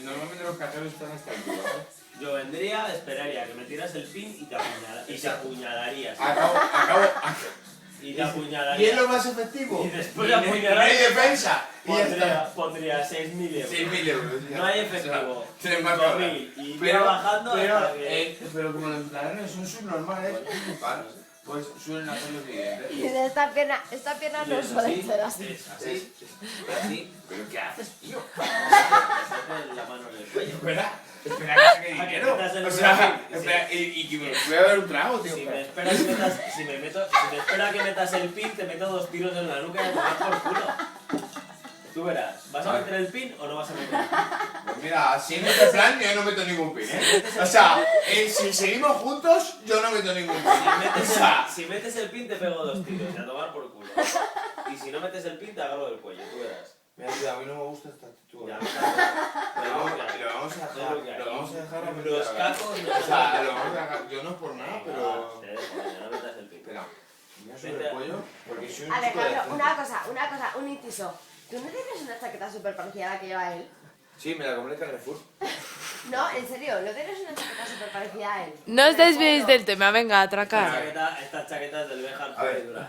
Normalmente los cajeros están hasta el culo, ¿eh? Yo vendría, esperaría que me tiras el pin y te apuñalarías. Y te apuñalarías. ¿Y es lo más efectivo? Y después no hay defensa. Y ya está. Pondría 6.000 euros. 6.000 euros. Ya. No hay efectivo. Se le marca 5.000. Y iría bajando hasta que... Pero como los planeros son subnormales, pues suelen hacer lo siguiente. Y de esta pierna no suele ser así. Es así. Así. ¿Pero qué haces, tío? La mano en el cuello. Espera que saque dinero. metas el O sea, pin. espera, y que me voy a dar un trago, tío. Si me espera que metas el pin, te meto 2 tiros en la nuca y a tomar por culo. Tú verás, ¿vas a meter el pin o no vas a meter el pin? Pues mira, si en este plan yo no meto ningún pin, ¿eh? O sea, si seguimos juntos, yo no meto ningún pin. Si metes el pin te pego 2 tiros y a tomar por culo. Y si no metes el pin te agarro del cuello, tú verás. Mira, tío, a mí no me gusta esta actitud. Ya, Lo vamos a dejar a Los cacos no O sea, lo vamos a dejar. Yo no es por nada, pero... Te dejo, no metas el pin. Espera, me voy a subir el cuello porque soy un chico de Alejandro, centro. una cosa, un inciso. ¿Tú no tienes una chaqueta súper parecida a la que lleva él? Sí, me la compré en Carrefour. No, en serio, ¿no tienes una chaqueta súper parecida a él? No os desviéis del tema, venga, atracar. Estas chaquetas del Benham A ver. son duras.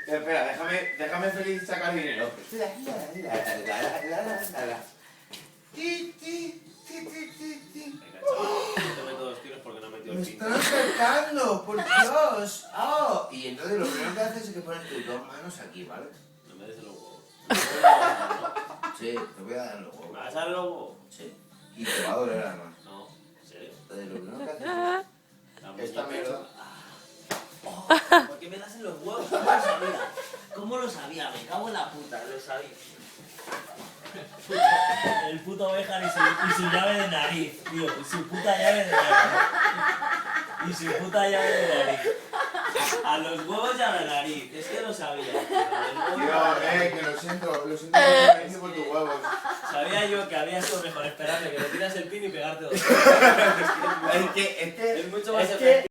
Espera, déjame feliz sacar dinero. Venga, chaval, yo te meto 2 tiros porque no he metido ¡Me el pin. están acercando! ¡Por Dios! ¡Oh! Y entonces lo primero que haces es que pones tus 2 manos aquí, ¿vale? No me des los huevos. Sí, te voy a dar los ¿Me huevos. vas a dar los huevos? Sí. Y te va a doler además. No, en serio. Entonces lo primero que haces La es esta muñeca. mierda. Oh, ¿por qué me das en los huevos? ¿Cómo lo sabía? ¿Cómo lo sabía? Me cago en la puta, lo sabía. El puto Benham y su llave de nariz, tío. Y su puta llave de nariz. Y su puta llave de nariz. A los huevos y a la nariz. Es que lo sabía. Tío, que lo siento mucho por tus huevos. Sabía yo que había sido mejor esperarme que me tiras el pin y pegarte 2. Es que Es mucho más es que efectivo.